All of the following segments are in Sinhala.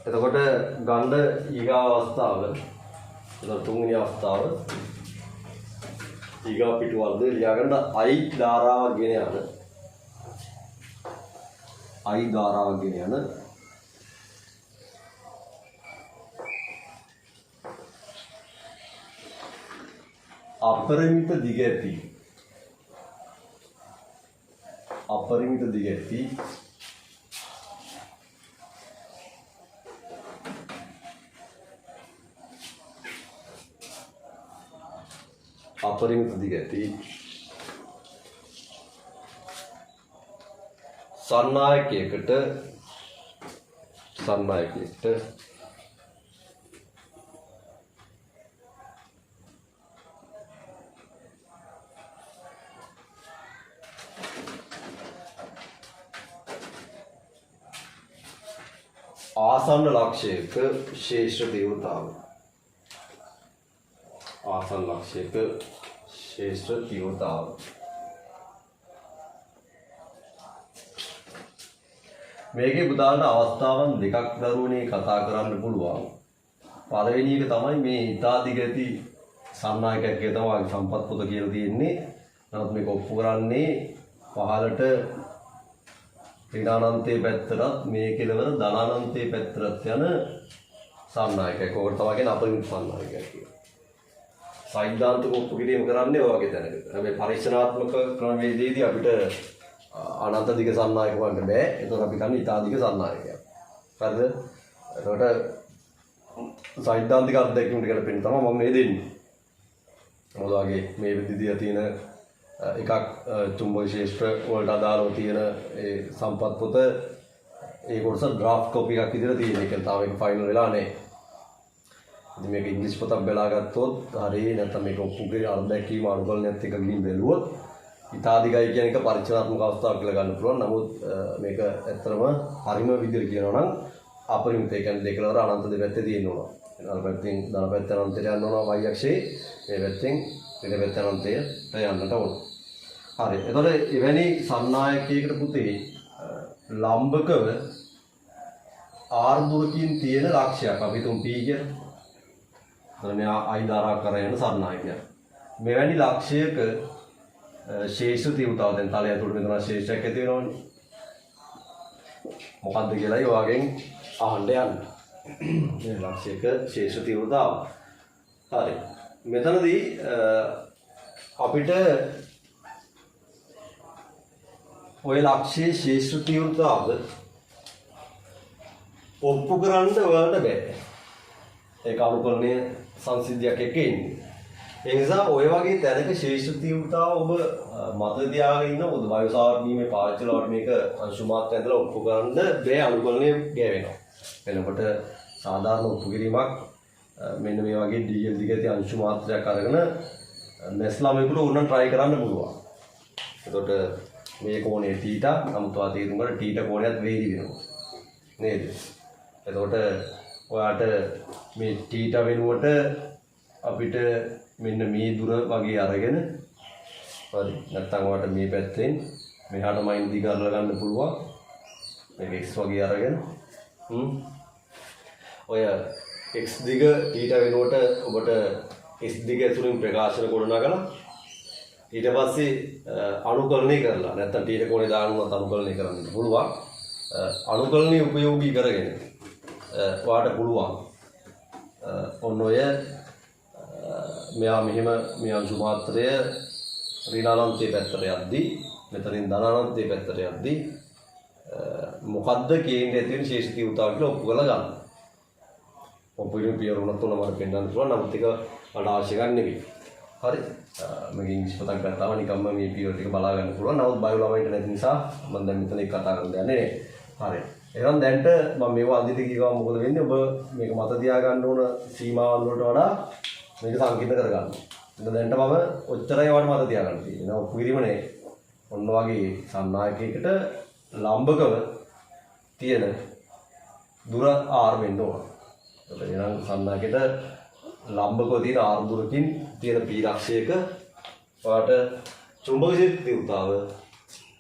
එතකොට ගන්න ඊගා අවස්ථාව එතකොට තුන්වෙනි අවස්ථාව ඊගා පිටුවල්ද ලියාගන්න I ධාරාවක් ගෙන යන I ධාරාවක් ගෙන යන අපරිමිත දිග ඇති අපරිමිත දිග ඇති අපරිමිත දිග ඇති සන්නායකයකට ආසන්න ලක්ෂයක ශේෂ්ඨ තීව්‍රතාව ආසන්න ලක්ෂයක ශේෂ්ඨ තීව්‍රතාව මේකේ පුතාලට අවස්ථාවන් දෙකක් දරුවනේ කතා කරන්න පුළුවන්. පළවෙනි එක තමයි මේ ඊතා දිගති සන්නායකයෙක්ගේ තමයි සම්පත් පොත කියලා තියෙන්නේ. නමුත් මේක ඔප්පු කරන්නේ පහලට ඍණානන්තයේ පැත්තටත් මේ කෙලවර ධනානන්තයේ පැත්තටත් යන සන්නායකයෙක්. ඕකට තමයි කියන්නේ අපරිමිත සන්නායකයෙක් කියලා. සෛද්ධාන්තික ඔප්පු කිරීම කරන්නේ ඔය වගේ තැනකට. හැබැයි පරීක්ෂණාත්මක ක්‍රමවේදයේදී අපිට අනන්ත දිග සන්නායක වන්න බෑ. ඒතකොට අපි ගන්න ඊතා දිග සන්නායකයක්. හරිද? එතකොට සෛද්ධාන්තික අත්දැකීම් ටිකට පෙන්න තමයි මම මේ දෙන්නේ. මොකද වගේ මේ විදිහේ තියෙන එකක් චුම්බක ශේෂ්ත්‍ර වලට අදාළව තියෙන ඒ සම්පත් පොත ඒ කොටස ඩ්‍රාෆ්ට් කොපි එකක් විදිහට තියෙන එක. තාම ඒක ෆයිනල් වෙලා නැහැ. ඉතින් මේක ඉංග්‍රීසි පොතක් බලාගත්තොත් හරිය නැත්නම් මේක ඔප්පුගේ අත්දැකීම් අනුකලනයත් එක්ක ගිහින් බැලුවොත් ඉතාදිගයි කියන එක පරීක්ෂණාත්මක අවස්ථාවක් කියලා ගන්න පුළුවන්. නමුත් මේක ඇත්තටම හරිම විදිහට කියනවා නම් අපරිමිත ඒ කියන්නේ දෙකලවර අනන්ත දෙපැත්තේ තියෙනවා. අර පැත්තෙන් ධන පැත්තේ අනන්තයට යන්න ඕන y අක්ෂේ මේ පැත්තෙන් ඍණ පැත්තේ අනන්තයට යන්නට ඕන. හරි. එතකොට එවැනි සන්නායකයකට පුතේ ලම්බකව r දුරකින් තියෙන ලක්ෂයක් අපි තුන් p කියන. එතන මෙයා I ධාරා කරගෙන යන සන්නායකයක්. මෙවැනි ලක්ෂයක ශේෂ්ඨ තීව්‍රතාව දැන් තලය ඇතුළට මෙතන ශේෂ්ඨයක් ඇති වෙනවනේ. මොකද්ද කියලායි ඔයගෙන් අහන්න යන්න. මේ ලක්ෂයක ශේෂ්ඨ තීව්‍රතාව. හරි. මෙතනදී අපිට ඔය ලක්ෂයේ ශේෂ්ඨ තීව්‍රතාව ඔප්පු කරන්න ඔයාලට බෑ. ඒක අනුකරණීය සංසිද්ධියක් එක්ක ඉන්නේ. ඒ නිසා ඔය වගේ තැනක ශේෂ්ඨ තීව්‍රතාව ඔබ මත තියාගෙන ඉන්න මොකද වායුසාරණීය පාවිච්චි වලට මේක අංශු මාත්‍ර ඇඳලා ඔප්පු කරන්න බෑ අනුකරණය ගෑවෙනවා. වෙනකොට සාධාරණ ඔප්පු කිරීමක් මෙන්න මේ වගේ DL දිගට අංශු මාත්‍රයක් අරගෙන නැස්ලාමයකට උනන් try කරන්න පුළුවන්. එතකොට මේ කෝණය θ නමුත් වා තේරුම් ගන්න θ කෝණයත් වේදි වෙනවා. නේද? එතකොට ඔයාට මේ θ වෙනුවට අපිට මෙන්න මේ දුර වගේ අරගෙන හරි නැත්නම් ඔයාලට මේ පැත්තෙන් මෙහාට මයින් දිග අරලා ගන්න පුළුවන් මේක x වගේ අරගෙන ඔය x දිග ඊට වෙනුවට ඔබට x දිග ඇතුලින් ප්‍රකාශන ගොඩනගලා ඊට පස්සේ අනුකලනය කරලා නැත්නම් ඊට කෝණේ දානුවත් අනුකලනය කරන්න පුළුවන් අනුකලනීය උපයෝගී කරගෙන ඔයාලට පුළුවන් ඔන්න ඔය මෙයා මෙහෙම මේ අංශු මාත්‍රය ඍණානන්තයේ පැත්තට යද්දී මෙතනින් ධනානන්තයේ පැත්තට යද්දී මොකද්ද කේන්ද්‍රයේ තියෙන ශේෂ තීව්‍රතාව කියලා ඔප්පු කරලා ගන්න. ඔප්පු කිරීම පියවර තුනක් මට පෙන්නන්න පුළුවන්. නමුත් ඒක මට අවශ්‍ය ගන්න නෙවෙයි. හරි. මගේ ඉංග්‍රීසි පොතක් ගත්තාම නිකම්ම මේ පියවර ටික බලා ගන්න පුළුවන්. නමුත් බයෝ ළමයින්ට නැති නිසා මම දැන් මෙතන එක කතා කරන්න යන්නේ නැහැ. හරි. එහෙනම් දැන්ට මම මේවා අන්දිට කියවම මොකද වෙන්නේ? ඔබ මේක මත තියා ගන්න ඕන සීමාවන් වලට වඩා මේක සංකීර්ණ කරගන්න. දැන්ට මම ඔච්චරයි වට මත තියාගන්න තියෙනවා. ඔප්පු කිරීම නේ. ඔන්න වගේ සන්නායකයකට ලම්බකව තියෙන දුර r වෙන්න ඕන. එතකොට එනම් සන්නායකයට ලම්බකව තියෙන r දුරකින් තියෙන p ලක්ෂයක ඔයාලට චුම්බක ශක්ති තීව්‍රතාව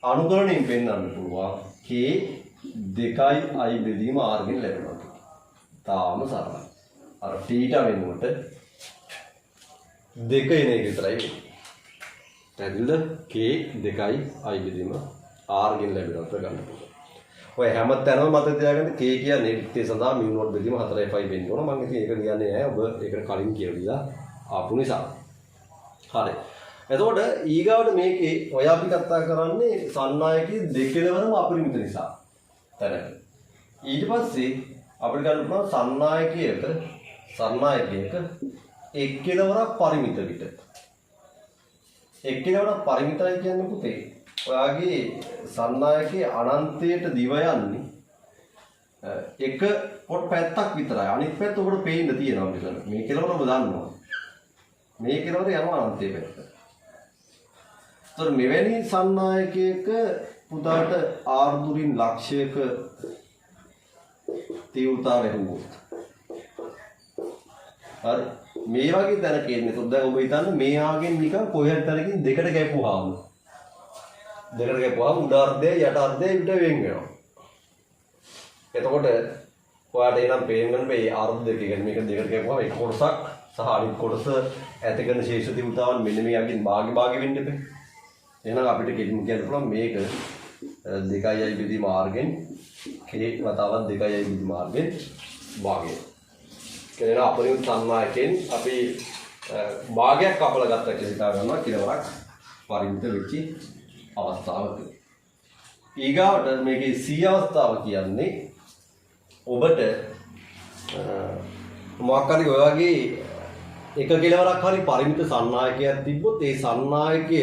අනුකරණයෙන් පෙන්වන්න පුළුවන් k 2i බෙදීම r ගෙන් ලැබෙනවා. තාම සරලයි. අර තීටා වෙනුවට දෙක එන එක විතරයි වෙන්නේ. පැහැදිලිද? k 2යි i බෙදීම r ගෙන් ලැබෙනවා කියලා ගන්න පුළුවන්. ඔය හැම තැනම මතක තියාගන්න k කියන්නේ රික්තය සඳහා μ නෝට් බෙදීම 4යි වෙන්න ඕන. මම ඉතින් ඒක කියන්නේ නෑ. ඔබ ඒකට කලින් කියලා දීලා ආපු නිසා. හරි. එතකොට ඊගාවට මේකේ ඔය අපි කතා කරන්නේ සන්නායකයේ දෙකලවරම අපරිමිත නිසා. තැනක. ඊට පස්සේ අපිට ගන්න පුළුවන් සන්නායකයක එක් කෙලවරක් පරිමිත විට. එක් කෙලවරක් පරිමිතයි කියන්නේ පුතේ. ඔයාගේ සන්නායකයේ අනන්තයට දිව යන්නේ එක පොඩ් පැත්තක් විතරයි. අනිත් පැත්ත ඔබට පේන්න තියෙනවා මෙතන. මේ කෙලවර ඔබ දන්නවා. මේ කෙලවර යනවා අනන්තයේ පැත්ත. ඒතර මෙවැනි සන්නායකයක පුතාට r දුරින් ලක්ෂයක තීව්‍රතාවය හුවොත්. හරි. මේ වගේ තැනක ඉන්නේ. ඒත් දැන් ඔබ හිතන්න මේ ආගෙන් නිකන් කොහෙන් තැනකින් දෙකට කැපුවාම උඩ අර්ධය යට අර්ධය විතර වෙන් වෙනවා. එතකොට ඔයාලට එනම් පේන්න මේ අර්ධ දෙක කියන්නේ මේක දෙකට කැපුවාම එක කොටසක් සහ අනිත් කොටස ඇති කරන ශේෂ තීව්‍රතාවන් මෙන්න මේ ආගෙන් භාග වෙන්න එපේ. එහෙනම් අපිට කෙලින්ම කියන්න පුළුවන් මේක 2යි බෙදීම r ගෙන් k වතාවක් 2යි බෙදීම r ගෙන් භාගය. කියන අපරිමිත සන්නායකෙන් අපි භාගයක් කපලා ගත්තා කියලා හිතා ගන්නවා කෙලවරක් පරිමිත වෙච්ච අවස්ථාවක. ඊගාවට මේකේ c අවස්ථාව කියන්නේ ඔබට මොකක් හරි ඔය වගේ එක කෙලවරක් හරි පරිමිත සන්නායකයක් තිබ්බොත් ඒ සන්නායකය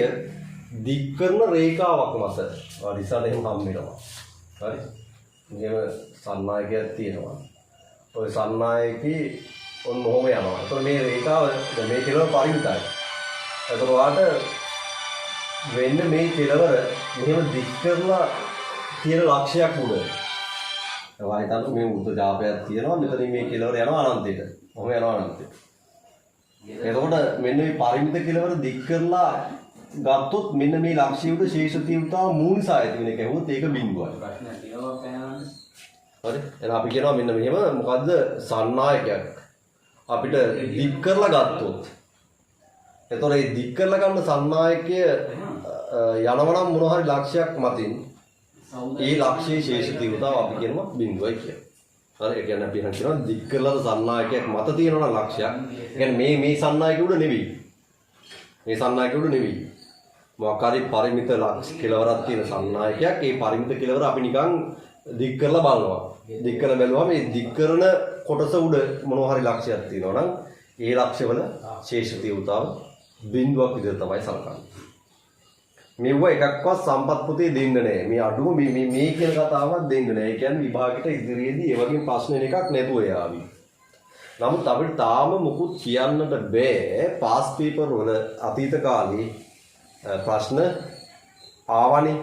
දික් කරන රේඛාවක් මත ඉස්සරහ එහෙම හම් වෙනවා. හරි. මෙහෙම සන්නායකයක් තියෙනවා. ඔය සන්නායකේ ඔන්න ඔහොම යනවා. ඒතකොට මේ රේඛාව මේ කෙලවර පරිමිතයි. ඒතකොට ඔයාලට වෙන්න මේ කෙලවර මෙහෙම දික් කරලා තියෙන ලක්ෂයක් උඩ. ඔයා හිතන්න මේ උද්ද ජාපයක් තියෙනවා. මෙතන මේ කෙලවර යනවා අනන්තයට. ඔහොම යනවා අනන්තයට. එතකොට මෙන්න මේ පරිමිත කෙලවර දික් කරලා ගත්තොත් මෙන්න මේ ලක්ෂ්‍ය උඩ ශේෂ තීව්‍රතාව මූල නිසා ඇති වෙන එක ඇහුවොත් ඒක බිඳුවයි. ප්‍රශ්න තියෙනවා පැනවන්න. හරි. එහෙනම් අපි කියනවා මෙන්න මෙහෙම මොකද්ද සන්නායකයක් අපිට දික් කරලා ගත්තොත්. එතකොට මේ දික් කරලා ගන්න සන්නායකය යනවනම් මොන හරි ලක්ෂයක් මතින් ඒ ලක්ෂයේ ශේෂ තීව්‍රතාව අපි කියනවා බිඳුවයි කියලා. හරි. ඒ කියන්නේ අපි කියනවා දික් කරලා සන්නායකයක් මත තියෙනවා ලක්ෂයක්. ඒ කියන්නේ මේ සන්නායකය උඩ නෙවෙයි. මේ සන්නායකය උඩ නෙවෙයි. මොකක් හරි පරිමිත ලක්ෂ කෙලවරක් තියෙන සන්නායකයක් ඒ පරිමිත කෙලවර අපි නිකන් දික් කරලා බලනවා. දික් කරලා බැලුවම මේ දික් කරන කොටස උඩ මොනවා හරි ලක්ෂයක් තියෙනවා නම් ඒ ලක්ෂවල ශේෂ තීව්‍රතාව බිඳුවක් විදිහට තමයි සලකන්නේ. මෙව එකක්වත් සම්පත් පොතේ දෙන්න නැහැ. මේ අඩුව මේ කියන කතාවක් දෙන්න නැහැ. ඒ කියන්නේ විභාගෙට ඉදිරියේදී ඒ වගේ ප්‍රශ්න එකක් නැතුව යාවි. නමුත් අපිට තාම මුකුත් කියන්නට බෑ. පාස් පේපර් වල අතීත කාලේ ප්‍රශ්න ආවනේ.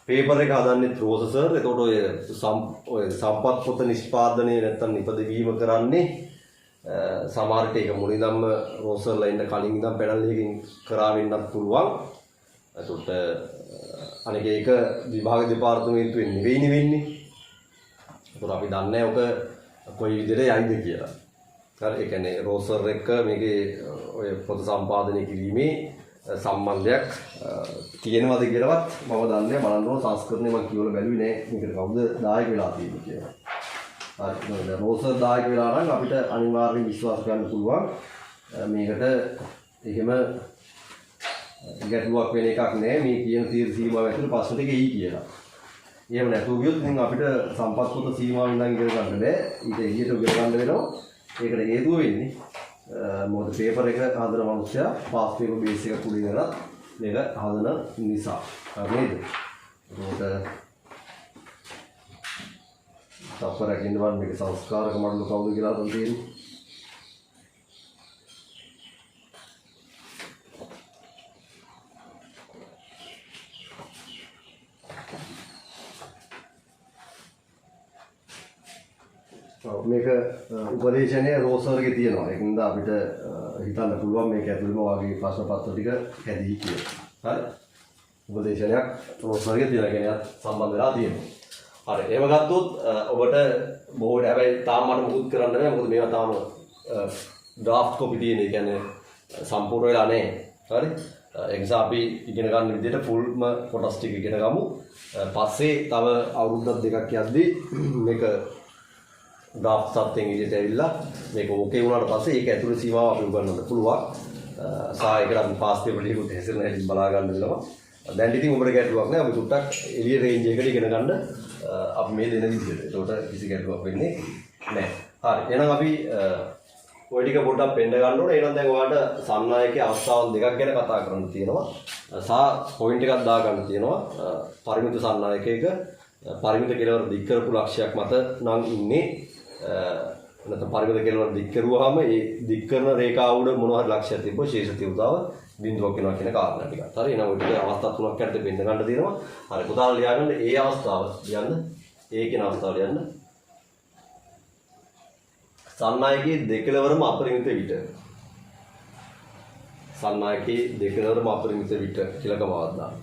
පේපර් එක හදන්නේ රෝස සර්. එතකොට ඔය සම්පත් පොත නිෂ්පාදනය නැත්තම් නිපදවීම කරන්නේ සමහරට ඒක මුලින්දම රෝසර්ලා ඉන්න කලින් ඉඳන් පැනල් එකකින් කරා වෙන්නත් පුළුවන්. එතකොට අනික ඒක විභාග දෙපාර්තමේන්තුවෙන් නෙවෙයිනේ වෙන්නේ. එතකොට අපි දන්නේ ඔක කොයි විදිහට යයිද කියලා. හරි. ඒ කියන්නේ රෝසර් එක මේකේ ඔය පොත සම්පාදනය කිරීමේ සම්බන්ධයක් තියෙනවද කියලාවත් මම දන්නේ බලන්න ඕන. සංස්කරණය මම කියවලා බැලුවේ නෑ. මේකට කවුද දායක වෙලා තියෙන්නේ කියලා. හරි. රෝසර් දායක වෙලා නම් අපිට අනිවාර්යෙන් විශ්වාස කරන්න පුළුවන් මේකට එහෙම ගැටලුවක් වෙන එකක් නෑ. මේ කියන තීර සීමාව ඇතුළේ ප්‍රශ්න ටික එයි කියලා. එහෙම නැතුව ගියොත් ඉතින් අපිට සම්පත් පොත සීමාවෙන් ඉඳන් ඉගෙන ගන්න බෑ. ඊට එළියට ඉගෙන ගන්න වෙනවා. ඒකට හේතුව වෙන්නේ මොකද පේපර් එක හදන මිනිස්සයා පාස් පේපර් බේස් එක කුඩින් කරලා මේක හදන නිසා. නේද? ඒකට තප්පරක් ඉන්නවන් මේක සංස්කාරක මණ්ඩල කවුද කියලා හිතන් තියෙන්නේ. මේක උපදේශනයේ රෝසර්ගේ තියෙනවා. ඒකින්ද අපිට හිතන්න පුළුවන් මේක ඇතුළේම වාගේ ප්‍රශ්න පත්‍ර ටික හැදී කියලා. හරි. උපදේශනයක් රෝසර්ගේ තියෙනවා කියන්නේ සම්බන්ධ වෙලා තියෙනවා. හරි. එහෙම ගත්තොත් ඔබට බොහෝට හැබැයි තාම මට මුකුත් කරන්න බෑ. මොකද මේවා තාම ඩ්‍රාෆ්ට් කොපි තියෙන. ඒ කියන්නේ සම්පූර්ණ වෙලා නැහැ. හරි. ඒ නිසා අපි ඉගෙන ගන්න විදිහට ෆුල්ම කොටස් ටික ඉගෙන ගමු. පස්සේ තව අවුරුද්දක් දෙකක් යද්දී මේක ඩ්‍රාෆ්ට් සත්යෙන් ඉදිරියට ඇවිල්ලා මේක ඕකේ වුණාට පස්සේ ඒක ඇතුළේ සීමාව අපි උගන්වන්න පුළුවන්. සායකට අපි පාස් පේපර් ලියුත් හැසිරෙන හැටි බලා ගන්න වෙනවා. දැන් ඉතින් ඔබට ගැටලුවක් නැහැ. අපි ටුට්ටක් එළිය රේන්ජ් එකට ඉගෙන ගන්න අපි මේ දෙන විදිහට. ඒකට කිසි ගැටලුවක් වෙන්නේ නැහැ. හරි. එහෙනම් අපි ඔය ටික පොඩ්ඩක් පෙන්න ගන්න ඕනේ. එහෙනම් දැන් ඔයාලට සන්නායකයේ අවස්ථාවන් දෙකක් ගැන කතා කරන්න තියෙනවා. සහ පොයින්ට් එකක් දා ගන්න තියෙනවා. පරිමිත සන්නායකයක පරිමිත කෙලවර දික් කරපු ලක්ෂයක් මත නම් ඉන්නේ. නැත්නම් පරිමිත කෙලවර දික් කරුවාම ඒ දික් කරන රේඛාව උඩ මොනවා හරි ලක්ෂයක් තිබ්බොත් ශේෂ තීව්‍රතාව බිඳුවක් වෙනවා කියන කාරණා ටිකක්. හරි. එහෙනම් ඔය ටික අවස්ථා තුනක් යටතේ බෙන්න ගන්න තියෙනවා. හරි. පුතාලා ලියාගන්න ඒ අවස්ථාව ලියන්න. ඒ කියන අවස්ථාව ලියන්න. සන්නායකයේ දෙකලවරම අපරිමිත විට. සන්නායකයේ දෙකලවරම අපරිමිත විට කියලා කමාවක් දාන්න.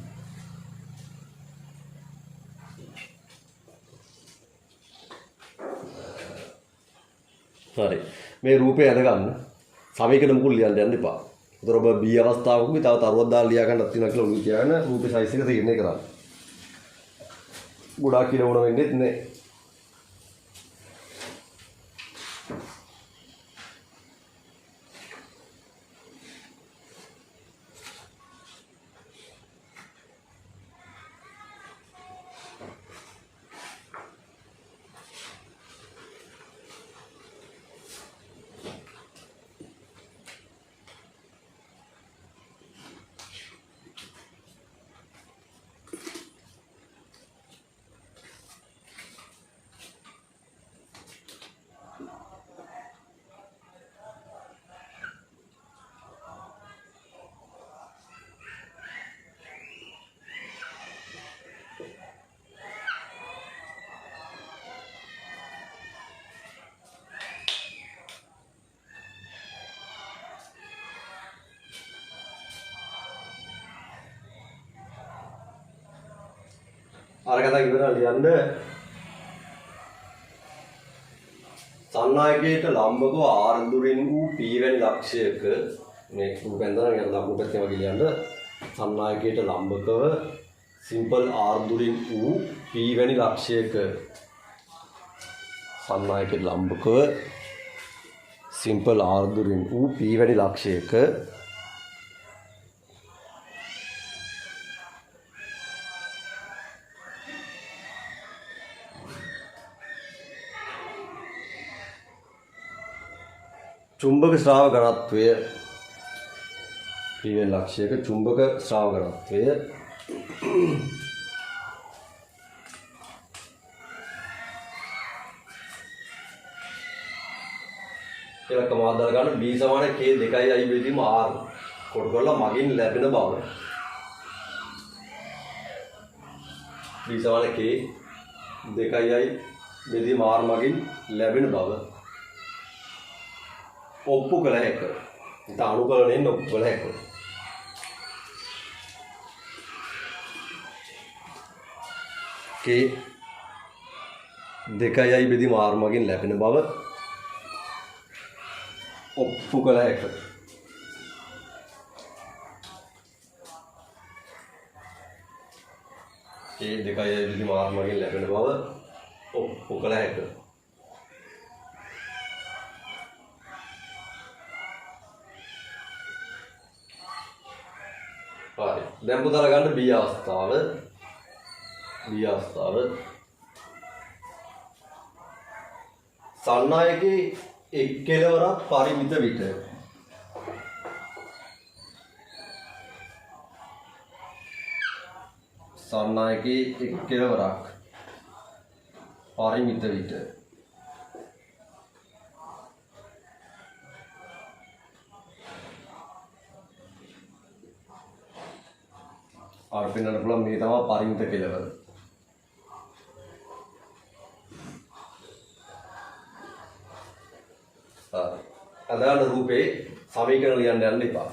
හරි. මේ රූපය අදගන්න. සමීකරණ මුකුල් ලියන්න යන්න එපා. උතර ඔබ B අවස්ථාවකදී තව තරුවක් දාලා ලියා ගන්නත් තියෙනවා කියලා ඔළුව තියාගෙන රූපේ සයිස් එක තීරණය කරන්න. ගොඩාක් කියලා වුණ වෙන්නේ නැහැ. අරකට ඉවරලා ලියන්න. සන්නායකයට ලම්බකව R දුරින් වූ P වැනි ලක්ෂයක මේ රූපෙන් දරන යන ලකුණු පැත්තේ වගේ ලියන්න. සන්නායකයට ලම්බකව සිම්පල් R දුරින් වූ P වැනි ලක්ෂයක සන්නායකයට ලම්බකව සිම්පල් R දුරින් වූ P වැනි ලක්ෂයක චුම්බක ශ්‍රාව ඝනත්වය P වෙන ලක්ෂයක චුම්බක ශ්‍රාව ඝනත්වය කියලා කමාව දාලා ගන්න. B සමාන K 2i බෙදීම R කොට කරලා මගින් ලැබෙන බව. B සමාන K 2i බෙදීම R මගින් ලැබෙන බව ඔප්පු කළ හැක. ඉතින් අනුකලණයෙන් ඔප්පු කළ හැක. K 2i බෙදීම R මගින් ලැබෙන බව ඔප්පු කළ හැක. K 2i බෙදීම R මගින් ලැබෙන බව ඔප්පු කළ හැක. හරි. දැන් පුතාලා ගන්න B අවස්ථාව. B අවස්ථාව. සන්නායකයේ එක් කෙළවරක් පරිමිත විට සන්නායකයේ එක් කෙළවරක් පරිමිත විට ආරපෙන්නට පුළුවන් මේ තමයි පරිමිත කෙළවර. අදාළ රූපේ සමීකරණ ලියන්න යන්න එපා.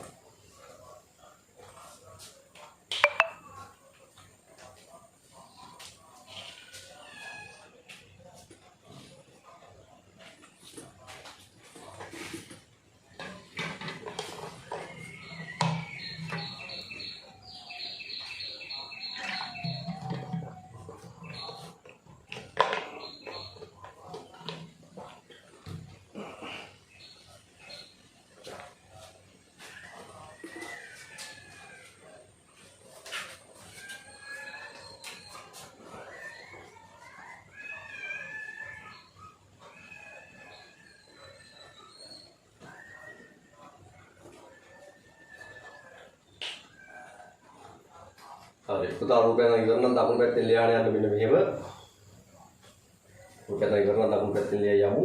හරි. පුතා රූපය නම් ඉවර නම් දකුණු පැත්තෙන් ලියාගෙන යන්න මෙන්න මෙහෙම. රූපය නම් ඉවර නම් දකුණු පැත්තෙන් ලියා යමු.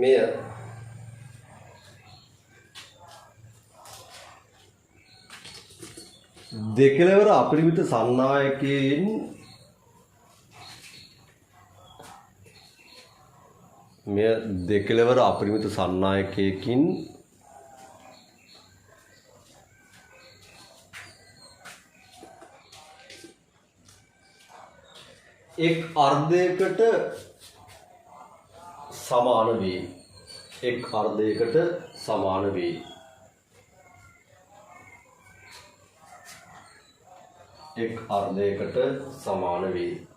මෙය දෙකලවර අපරිමිත සන්නායකයෙන් මෙය දෙකලවර අපරිමිත සන්නායකයකින් එක් අර්ධයකට සමාන වේ. එක් අර්ධයකට සමාන වේ. එක් අර්ධයකට සමාන වේ.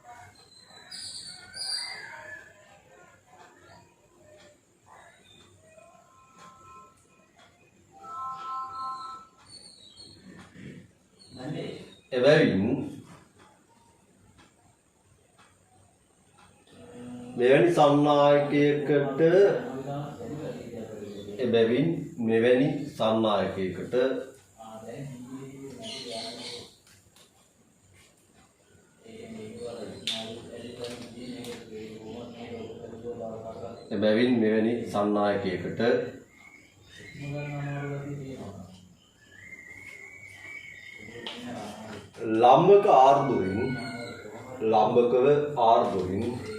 එබැවින් මෙවැනි සන්නායකයකට ලම්බක ආර්ධුරින්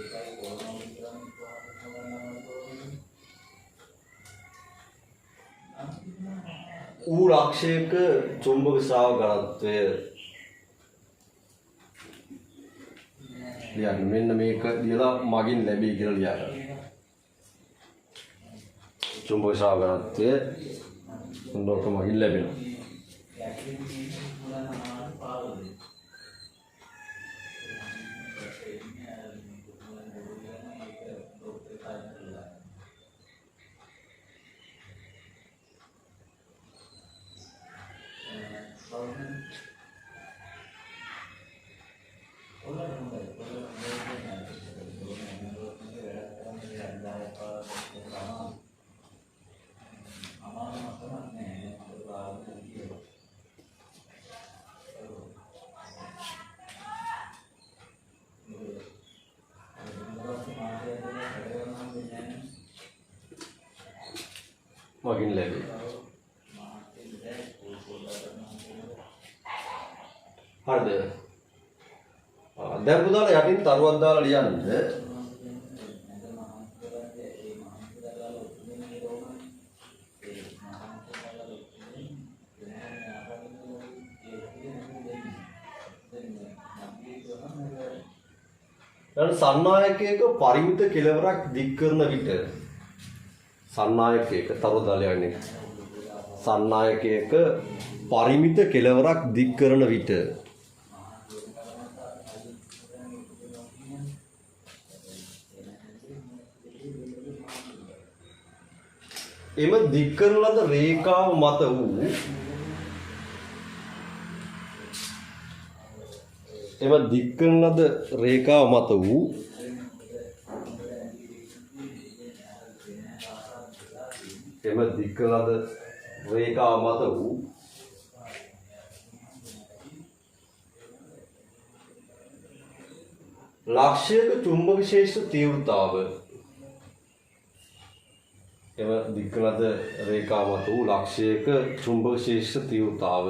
ඌ ලක්ෂයක චුම්බක ශ්‍රාව ඝනත්වය ලියන්න. මෙන්න මේක ලියලා මගින් ලැබී කියලා ලියා ගන්න. චුම්බක ශ්‍රාව ඝනත්වය උන්වක මගින් ලැබෙනවා. මගින් ලැබේ. හරිද? දැන් පුතාලා යටින් තරුවක් දාලා ලියන්න. දැන් සන්නායකයක පරිමිත කෙලවරක් දික් කරන විට සන්නායකයක පරිමිත කෙලවරක් දික් කරන විට එම දික් කරන ලද රේඛාව මත වූ ලක්ෂයක චුම්බක ශේෂ්ඨ තීව්‍රතාව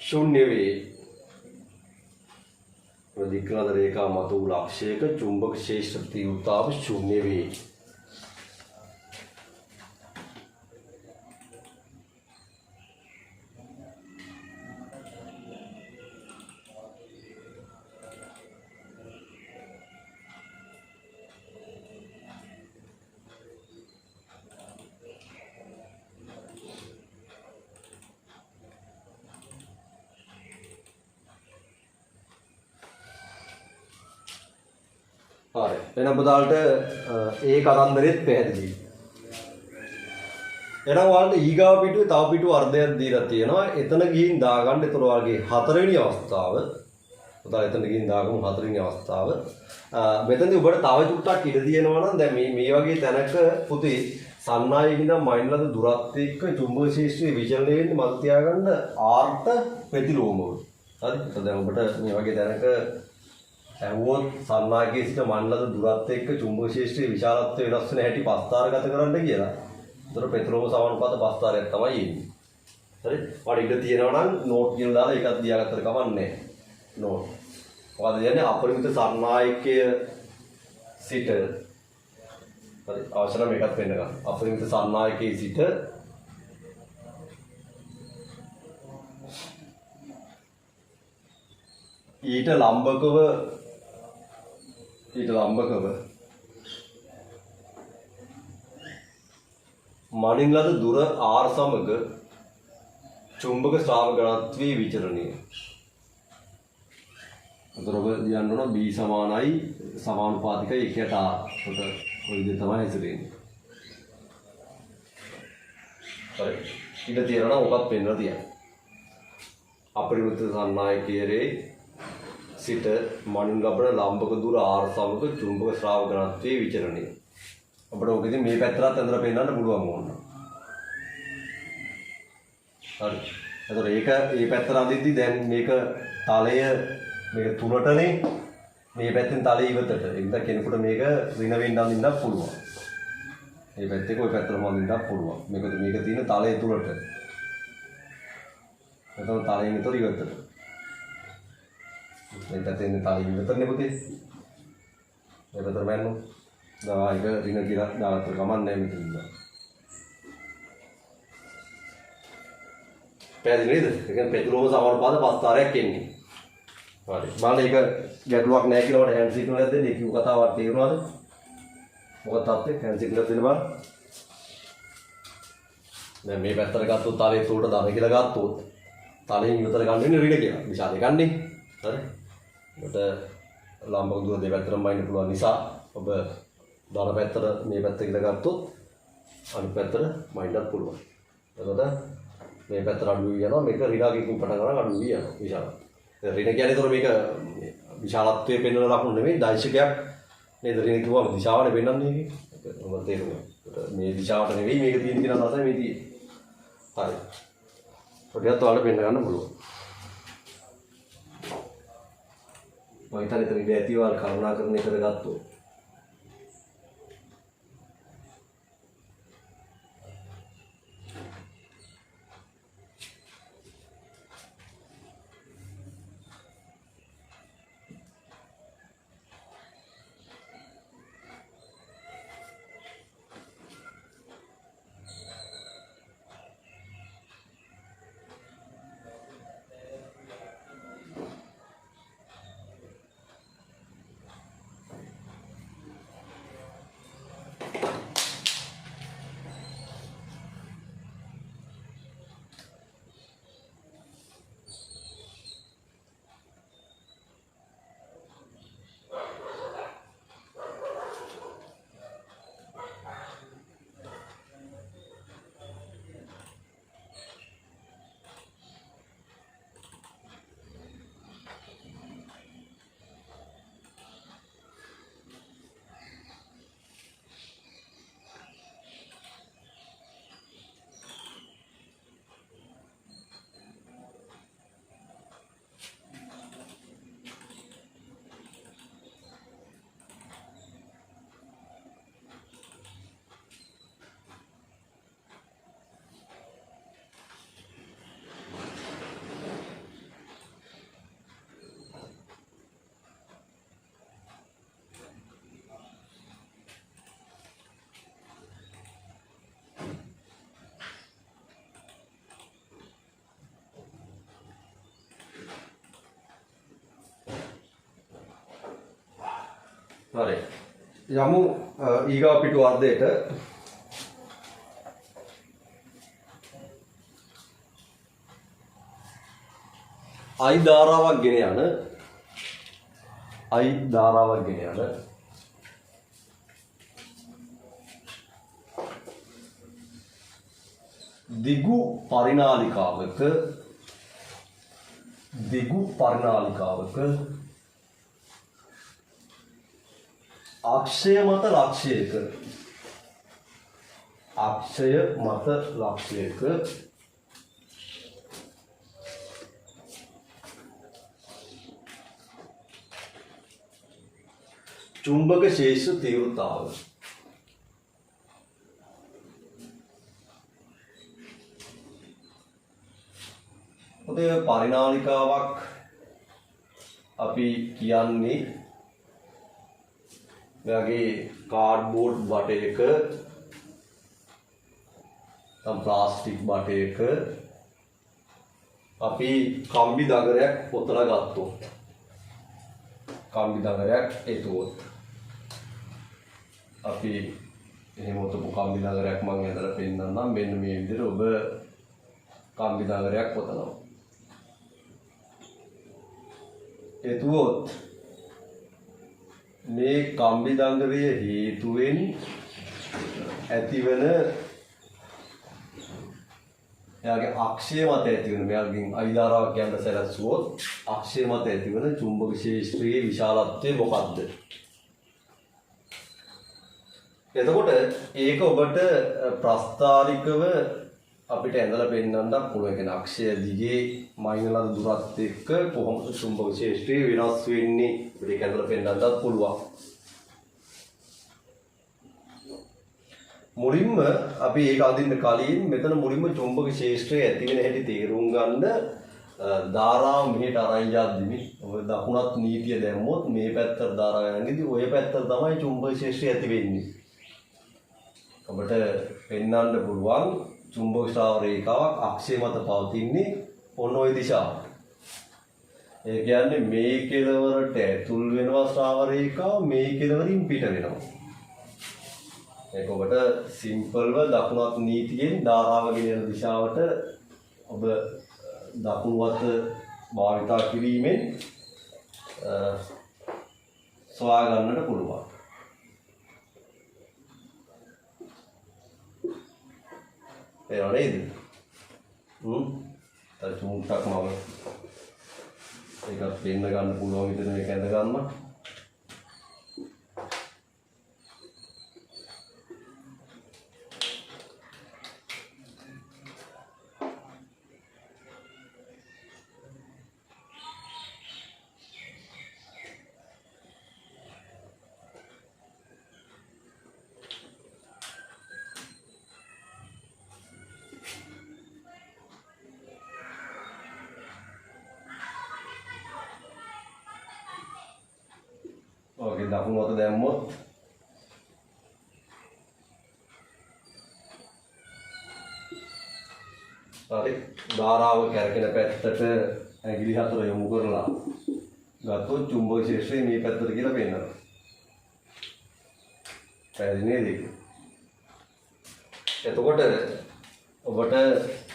ශූන්‍ය වේ. දික් කරන රේඛාව මත වූ ලක්ෂයක චුම්බක ශේෂ්ඨ තීව්‍රතාව ශූන්‍ය වේ. හරි. එහෙනම් පුතාලට ඒ කතන්දරෙත් පැහැදිලි. එහෙනම් ඔයාලට ඊගාව පිටුවේ තව පිටුව අර්ධයක් දීලා තියෙනවා. එතන ගිහින් දාගන්න. ඒතර ඔයාලගේ හතරවෙනි අවස්ථාව. ඔයාලා එතන ගිහින් දාගමු හතරවෙනි අවස්ථාව. මෙතනදී ඔබට තව චුට්ටක් ඉඩ තියෙනවා නම් දැන් මේ වගේ තැනක පුතේ සන්නායක ඉඳන් මයින්ලද දුරත් එක්ක චුම්බක ශේෂ්ත්‍රයේ විචලනය වෙන්නේ මත තියාගන්න ආර්ථ ප්‍රතිලෝමව. හරි. දැන් ඔබට මේ වගේ තැනක ඇහුවොත් සන්නායකයේ සිට මයින්ලද දුරත් එක්ක චුම්බක ශේෂ්ත්‍රයේ විශාලත්වය වෙනස් වෙන හැටි පස්තාරගත කරන්න කියලා. ඒතර පෙත්‍රෝම සමානුපාත පස්තාරයක් තමයි එන්නේ. හරි. ඔයාලට ඉඩ තියෙනවා නම් නෝට් කියලා දාලා ඒකත් දියාගත්තට කමක් නැහැ. නෝට්. ඔයාලා කියන්නේ අපරිමිත සන්නායකය සිට හරි අවශ්‍ය නම් මේකත් වෙන්න ගන්න. අපරිමිත සන්නායකයේ සිට ඊට ලම්බකව මනින් ලද දුර R සමග චුම්බක ස්‍රාව ඝනත්වයේ විචලනය. උතර ඔබ කියන්න ඕන B සමානයි සමානුපාතිකයි 1ට R. උතර ඔය විදිහ තමයි හැසිරෙන්නේ. හරි. ඊට තියෙනවා නම් ඔකත් පෙන්වලා තියන්න. අපරිමිත සන්නායකයේ සිට මනින් ලබන ලම්බක දුර R සමග චුම්බක ස්‍රාව ඝනත්වයේ විචලනය. අපිට ඔක ඉතින් මේ පැත්තට ඇඳලා පෙන්නන්න පුළුවන් ඕන. හරි. එතකොට ඒක මේ පැත්තට අඳිද්දි දැන් මේක තලය මේක තුනටනේ මේ පැත්තෙන් තලය ඉවතට. ඒක නිසා කෙනෙකුට මේක ඍණ වෙන්න අඳින්නත් පුළුවන්. මේ පැත්තේ කොයි පැත්තටම අඳින්නත් පුළුවන්. මේක තියෙන තලය තුනට. එතකොට තලයෙන් විතර ඉවතට. මේ පැත්තෙන් තලය ඉවතටනේ පුතේ. මේ පැත්තට මැන්නු. දවා එක ඍණ කියලා දාලා කමක් නැහැ මෙතන ඉඳලා. පැහැදිලි නේද? ඒ කියන්නේ පෙතුලෝම සමානුපාත පස්තාරයක් එන්නේ. හරි. බලන්න ඒක ගැටලුවක් නැහැ කියලා මට හෑන්ඩ් සිග්නල් එකක් දෙන්න. ඒ කිව්ව කතාවක් තේරුණාද? මොකක්ද තාත්තේ හෑන්ඩ් සිග්නල් එකක් දෙන්න බලන්න. දැන් මේ පැත්තට ගත්තොත් තලයේ උඩට දාන කියලා ගත්තොත් තලයෙන් ඉවතට ගන්න වෙන්නේ ඍණ කියලා. විශාලේ ගන්නේ. හරි. ඒකට ලම්බක දුර දෙපැත්තටම වයින්න පුළුවන් නිසා ඔබ දාන පැත්තට මේ පැත්ත කියලා ගත්තොත් අනිත් පැත්තට වයින්නත් පුළුවන්. එතකොට මේ පැත්තට අඩු වී යනවා මේක ඍණාගකින් පටන් ගන්න අඩු වී යනවා විශාල. ඍණ කියන්නේ ඒතර මේක විශාලත්වයේ පෙන්වන ලකුණු නෙමෙයි දෛශකයක් නේද ඍණ කිව්වම දිශාවනේ පෙන්වන්නේ මේක. ඔබ තේරුණා. මේ දිශාවට නෙවෙයි මේක තියෙන කියන අදහසයි මේ තියෙන්නේ. හරි. පොඩ්ඩක් ඔයාලට පෙන්න ගන්න පුළුවන්. මම හිතන්නේ ඉතින් ඉඳ ඇති ඔයාලා කරුණා කරන එකට ගත්තොත්. හරි. යමු ඊගා පිටු අර්ධයට. I ධාරාවක් ගෙන යන දිගු පරිනාලිකාවක අක්ෂය මත ලක්ෂයක චුම්බක ශේෂ්ත්‍ර තීව්‍රතාව ඔතේ පරිනාලිකාවක් අපි කියන්නේ මෙයාගේ කාඩ්බෝඩ් බටයක තම ප්ලාස්ටික් බටයක අපි කම්බි දඟරයක් පොතලා ගත්තොත් කම්බි දඟරයක් එතුවොත් අපි එහෙම ඔතපු කම්බි දඟරයක් මම ඇදලා පෙන්නන්නම් මෙන්න මේ විදිහට ඔබ කම්බි දඟරයක් පොතනවා එතුවොත් මේ කම්බි දඟරය හේතුවෙන් ඇතිවන එයාගේ අක්ෂය මත ඇතිවන මෙයාගෙන් අයිධාරාවක් යන්න සැලැස්සුවොත් අක්ෂය මත ඇතිවන චුම්බක ක්ෂේත්‍රයේ විශාලත්වය මොකක්ද? එතකොට ඒක ඔබට ප්‍රස්ථාරිකව අපිට ඇඳලා පෙන්නන්නත් පුළුවන්. ඒ කියන්නේ අක්ෂය දිගේ මයින්ලද දුරත් එක්ක කොහොමද චුම්බක ක්ෂේත්‍රය වෙනස් වෙන්නේ අපිට ඇඳලා පෙන්නන්නත් පුළුවන්. මුලින්ම අපි ඒක අඳින්න කලින් මෙතන මුලින්ම චුම්බක ක්ෂේත්‍රය ඇති වෙන හැටි තේරුම් ගන්න ධාරාව මෙහෙට අරන් යද්දි ඔබ දකුණත් නීතිය දැම්මොත් මේ පැත්තට ධාරාව යනදී ওই පැත්තට තමයි චුම්බක ක්ෂේත්‍රය ඇති වෙන්නේ. ඔබට පෙන්වන්න පුළුවන් චුම්බක ශ්‍රාව රේඛාවක් අක්ෂය මත පවතින්නේ ඔන්න ඔය දිශාවට. ඒ කියන්නේ මේ කෙළවරට ඇතුල් වෙනවා ශ්‍රාව රේඛාව මේ කෙළවරින් පිට වෙනවා. ඒක ඔබට සිම්පල්ව දකුණත් නීතියෙන් ධාරාව ගෙනියන දිශාවට ඔබ දකුණුවත භාවිතා කිරීමෙන් සොයා ගන්නට පුළුවන්. ඒවා නේද? චුම්ටක් මම ඒකත් පෙන්න ගන්න පුළුවන් විදිහට මේක ඇඳ ගන්න. ඔගේ දකුණු අත දැම්මොත් හරි ධාරාව කැරකෙන පැත්තට ඇඟිලි හතර යොමු කරලා ගත්තොත් චුම්බක ක්ෂේත්‍රය මේ පැත්තට කියලා පේනවා. පැහැදිලි නේද ඒක? එතකොට ඔබට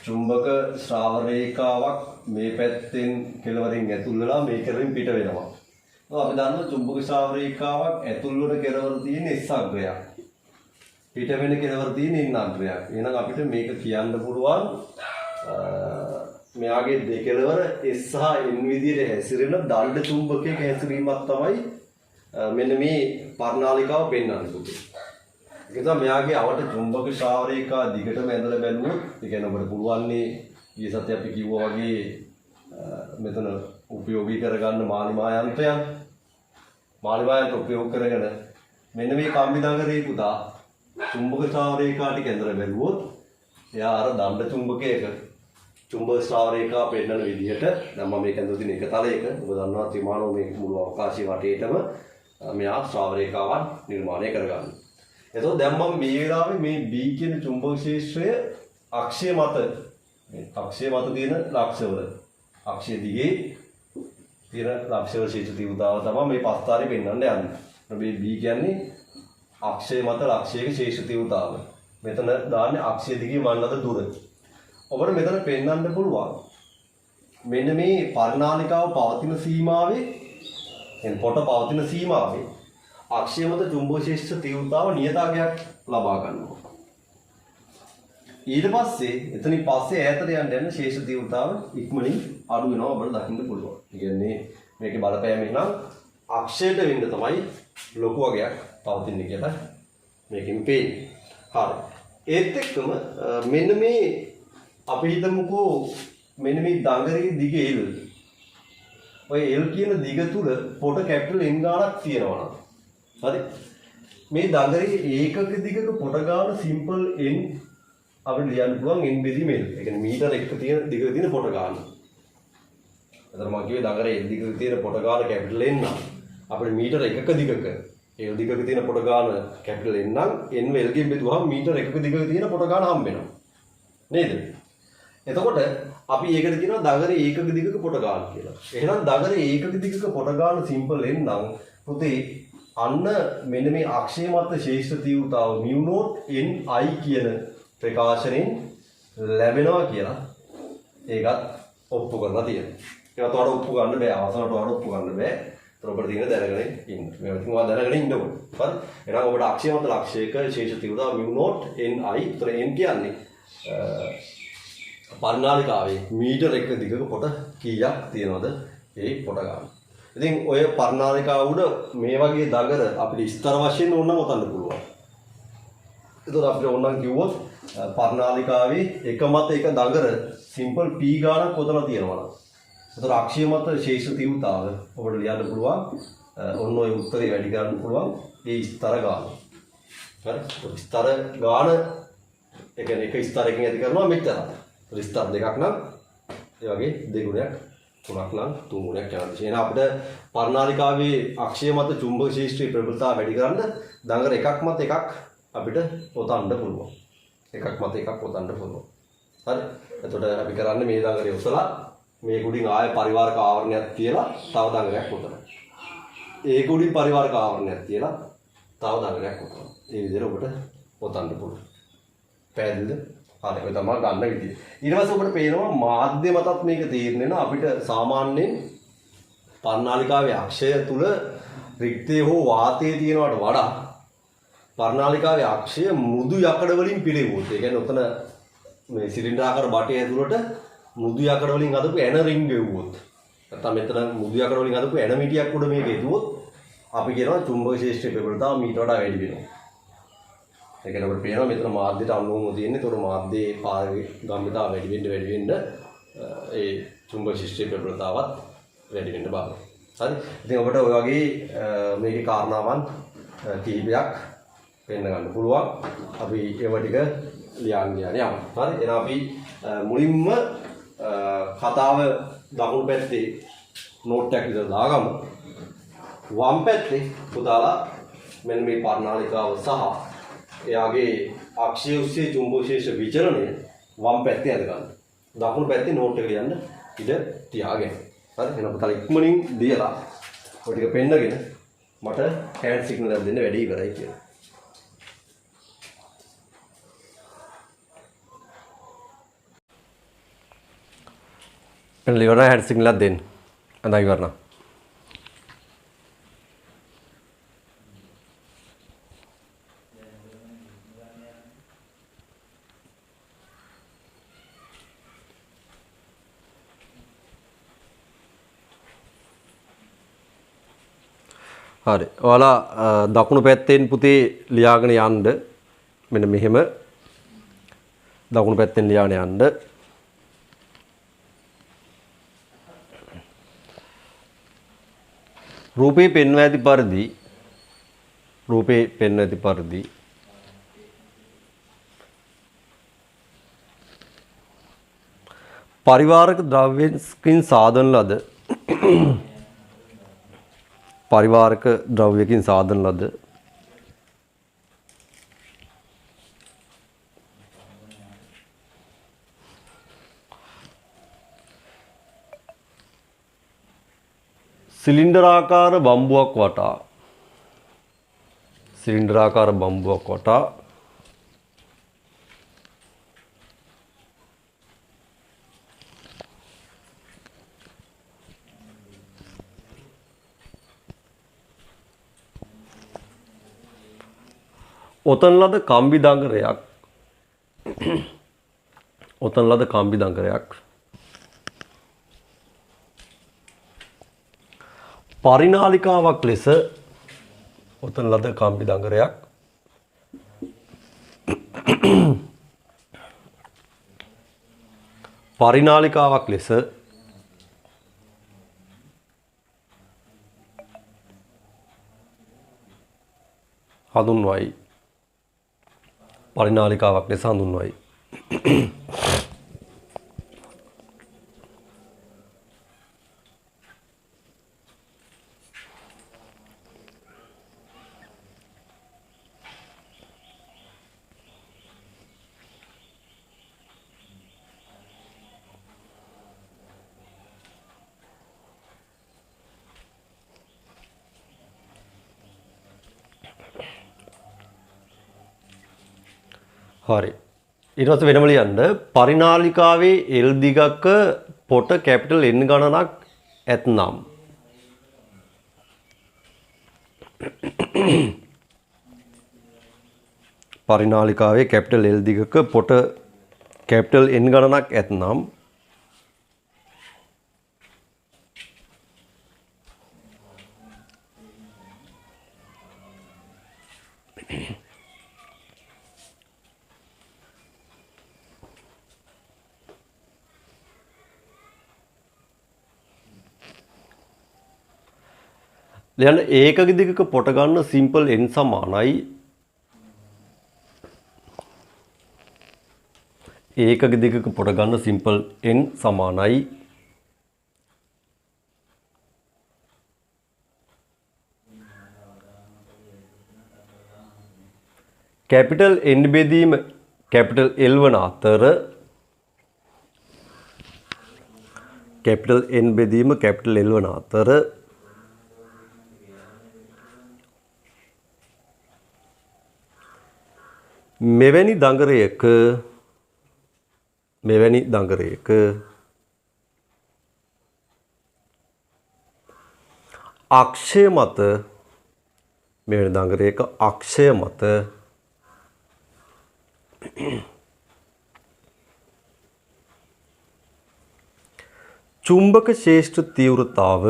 චුම්බක ශ්‍රාව රේඛාවක් මේ පැත්තෙන් කෙළවරින් ඇතුල් වෙලා මේ කෙළවරින් පිට වෙනවා. අපි දන්නවා චුම්බක ශ්‍රාව රේඛාවක් ඇතුල් වන කෙළවර තියෙන S අග්‍රයක්. පිට වෙන කෙළවර තියෙන N අග්‍රයක්. එහෙනම් අපිට මේක කියන්න පුළුවන් මෙයාගේ දෙකෙළවර S සහ N විදිහට හැසිරෙන දණ්ඩ චුම්බකයක හැසිරීමක් තමයි මෙන්න මේ පර්ණාලිකාව පෙන්වන්නේ පුතේ. ඒක තමයි මෙයාගේ අවට චුම්බක ශ්‍රාව රේඛා දිගටම ඇඳලා බැලුවොත් ඒ කියන්නේ අපිට පුළුවන් ඊයේ සතියේ අපි කිව්වා වගේ මෙතන උපයෝගී කරගන්න මාලිමා යන්ත්‍රයන් උපයෝග කරගෙන මෙන්න මේ කම්බි දඟරේ පුතා චුම්බක ශ්‍රාව රේඛා ටික ඇඳලා බැලුවොත් එයා අර දණ්ඩ චුම්බකයක චුම්බක ශ්‍රාව රේඛා පෙන්නන විදිහට දැන් මම මේක ඇඳලා තියෙන එක තලයක ඔබ දන්නවා ත්‍රිමාණෝ මේ මුළු අවකාශයේ වටේටම මෙයා ශ්‍රාව රේඛාවන් නිර්මාණය කරගන්නවා. එතකොට දැන් මම මේ වෙලාවේ මේ B කියන චුම්බක ක්ෂේත්‍රය අක්ෂය මත තියෙන ලක්ෂවල අක්ෂය දිගේ තියෙන ලක්ෂවල ක්ෂේත්‍ර තීව්‍රතාව තමයි මේ පස්තාරේ පෙන්වන්න යන්නේ. මේ B කියන්නේ අක්ෂය මත ලක්ෂයක ක්ෂේත්‍ර තීව්‍රතාව. මෙතන දාන්නේ අක්ෂය දිගේ මන්නද දුර. ඔබට මෙතන පෙන්වන්න පුළුවන් මෙන්න මේ පරිණාලිකාව පවතින සීමාවේ පොට පවතින සීමාවේ අක්ෂය මත චුම්බක ක්ෂේත්‍ර තීව්‍රතාව නියතාංගයක් ලබා ගන්නවා. ඊට පස්සේ එතනින් පස්සේ ඈතට යන්න ශේෂ තීව්‍රතාව ඉක්මනින් අඩු වෙනවා අපිට දකින්න පුළුවන්. ඒ කියන්නේ මේකේ බලපෑම එහෙනම් අක්ෂයට වෙන්න තමයි ලොකු වගයක් පවතින්නේ කියලා මේකෙන් පේන්නේ. හරි. ඒත් එක්කම මෙන්න මේ අපි හිතමුකෝ මෙන්න මේ දඟරේ දිග L. ඔය L කියන දිග තුල පොට කැපිටල් N ගාණක් තියෙනවා නම්. හරි. මේ දඟරේ ඒකක දිගක පොට ගාණ සිම්පල් N අපිට ලියන්න පුළුවන් N බෙදීම L. ඒ කියන්නේ මීටර 1 තියෙන දිගක තියෙන පොට ගාණ. එතන මම කිව්වේ දඟරේ දිගක තියෙන පොට ගාණ කැපිටල් N නම් අපිට මීටර 1ක දිගක L දිගක තියෙන පොට ගාණ කැපිටල් N නම් N L ගෙන් බෙදුවහම මීටර 1ක දිගක තියෙන පොට ගාණ හම්බ වෙනවා. නේද? එතකොට අපි ඒකට කියනවා දඟරේ ඒකක දිගක පොට ගාණ කියලා. එහෙනම් දඟරේ ඒකක දිගක පොට ගාණ සිම්පල් N නම් පුතේ අන්න මෙන්න මේ අක්ෂය මත ශේෂ්ඨ තීව්‍රතාව mu naught ni කියන ප්‍රකාශනෙන් ලැබෙනවා කියලා ඒකත් ඔප්පු කරලා තියෙනවා. ඒකට වඩා ඔප්පු ගන්න බෑ. අවසානට වඩා ඔප්පු ගන්න බෑ. ඒතර ඔබට තියෙන දැනගෙන ඉන්න. මේවා තුන්වා දැනගෙන ඉන්න ඕනේ. හරි. එහෙනම් ඔබට අක්ෂය මත ලක්ෂයක ශේෂ්ඨ තීව්‍රතාව mu naught ni. ඒතර n කියන්නේ පර්ණාලිකාවේ මීටර 1 දිගක පොට කීයක් තියනවද ඒ පොට ගන්න. ඉතින් ඔය පර්ණාලිකාව උඩ මේ වගේ දඟර අපිට විස්තර වශයෙන් ඕනනම් ඔතන්න පුළුවන්. ඒතකොට අපිට ඕනනම් කිව්වොත් පර්ණාලිකාවේ එක මත එක දඟර සිම්පල් p ගානක් ඔතන තියෙනවා නම්. ඒතකොට අක්ෂය මත ශේෂ තීව්‍රතාව ඔබට ලියන්න පුළුවන්. ඔන්න ඔය උත්තරේ වැඩි කරන්න පුළුවන් ඒ විස්තර ගාන. හරි. විස්තර ගාන ඒ කියන්නේ එක විස්තරයකින් ඇති කරනවා මෙච්චරයි. විස්තර දෙකක් නම් ඒ වගේ දෙගුණයක් තුනක් නම් තුන් ගුණයක් යනවා. එහෙනම් අපිට පර්ණාලිකාවේ අක්ෂය මත චුම්බක ශේෂ්ත්‍රයේ ප්‍රබලතාව වැඩි කරන්න දඟර එකක් මත එකක් අපිට ඔතන්න පුළුවන්. එකක් මත එකක් ඔතන්න පුළුවන්. හරි. එතකොට අපි කරන්නේ මේ දඟරේ උසලා මේ කුඩින් ආය පරිවාරක ආවරණයක් තියලා තව දඟරයක් උතන. ඒක උඩින් පරිවාරක ආවරණයක් තියලා තව දඟරයක් උතන. මේ විදිහට ඔබට ඔතන්න පුළුවන්. පැහැදිලිද? හරි. ඔය තමයි ගන්න විදිය. ඊට පස්සේ ඔබට පේනවා මාධ්‍ය මතත් මේක තීරණය වෙනවා. අපිට සාමාන්‍යයෙන් පර්ණාලිකාවේ අක්ෂය තුල රික්තයේ හෝ වාතයේ තියෙනවට වඩා පර්ණාලිකාවේ අක්ෂය මෘදු යකඩ වලින් පිළිවුවොත්. ඒ කියන්නේ උතන මේ සිලින්ඩරාකාර බටේ ඇතුළට මෘදු යකඩ වලින් හදපු ඇන රින්ග් ගෙවුවොත්. නැත්නම් මෙතන මෘදු යකඩ වලින් හදපු ඇන මිටියක් උඩ මේක ගෙවුවොත් අපි කියනවා චුම්බක ශේෂ්ත්‍රයේ ප්‍රබලතාව මීට වඩා වැඩි වෙනවා. ඒ කියන්නේ අපිට පේනවා මෙතන මාධ්‍යයට අනුවම තියෙන්නේ. ඒතකොට මාධ්‍යයේ පාරේ ගම්මිතාව වැඩි වෙන්න ඒ චුම්බක ශේෂ්ත්‍රයේ ප්‍රබලතාවත් වැඩි වෙන්න බාරයි. හරි. ඉතින් ඔබට ඔය වගේ මේකේ කාරණාවන් කිහිපයක් පෙන්න ගන්න පුළුවන්. අපි ඒව ටික ලියන්න යමු. හරි. එහෙනම් අපි මුලින්ම කතාව දකුණු පැත්තේ නෝට් එකක් විතර දාගමු. වම් පැත්තේ පුතාලා මෙන්න මේ පර්ණාලිකාව සහ එයාගේ අක්ෂය ඔස්සේ චුම්බක ශේෂ්ත්‍ර විචලනය වම් පැත්තේ අද ගන්න. දකුණු පැත්තේ නෝට් එක ලියන්න ඉඩ තියාගෙන. හරි. එහෙනම් පුතාලා ඉක්මනින් දියලා ඔය ටික පෙන්නගෙන මට හෑන්ඩ් සිග්නල් එකක් දෙන්න වැඩි ඉවරයි කියලා. පෙන්නලා ඉවරයි හෑන්ඩ් සිග්නල් එකක් දෙන්න. අඳයි ඉවරනා. හරි. ඔයාලා දකුණු පැත්තෙන් පුතේ ලියාගෙන යන්න. මෙන්න මෙහෙම දකුණු පැත්තෙන් ලියාගෙන යන්න. රූපේ පෙන්වා ඇති පරිදි පරිවාරක ද්‍රව්‍යකින් සාදන ලද සිලින්ඩරාකාර බම්බුවක් වටා ඔතන ලද කම්බි දඟරයක් ඔතන ලද කම්බි දංගරයක්. පරිනාලිකාවක් ලෙස ඔතන ලද කම්බි දංගරයක්. පරිනාලිකාවක් ලෙස හඳුන්වයි. පරිනාලිකාවක් ලෙස හඳුන්වයි. හරි. ඊට පස්සේ වෙනම ලියන්න පරිනාලිකාවේ L දිගක පොට කැපිටල් N ගණනක් ඇතනම් පරිනාලිකාවේ කැපිටල් L දිගක පොට කැපිටල් N ගණනක් ඇතනම් ලියන්න ඒකක දිගක පොට ගන්න සිම්පල් n සමානයි ඒකක දිගක පොට ගන්න සිම්පල් n සමානයි කැපිටල් N බෙදීම කැපිටල් L වන අතර කැපිටල් N බෙදීම කැපිටල් L වන අතර මෙවැනි දඟරයක අක්ෂය මත මෙවැනි දඟරයක අක්ෂය මත චුම්බක ශේෂ්ත්‍ර තීව්‍රතාව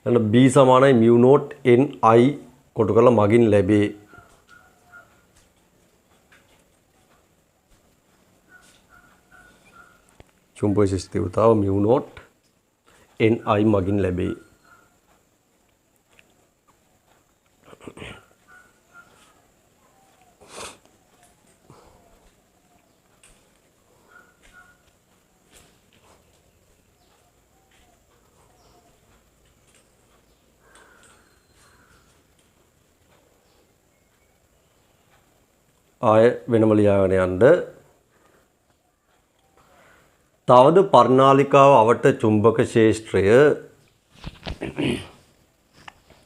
B සමානයි mu naught Ni කොටු කරලා මගින් ලැබේ. චුම්බක ශේෂ්ත්‍ර තීව්‍රතාව mu naught Ni මගින් ලැබේ. ආය වෙනම ලියාගෙන යන්න. තවද පරිනාලිකාව අවට චුම්බක ශේෂ්ත්‍රය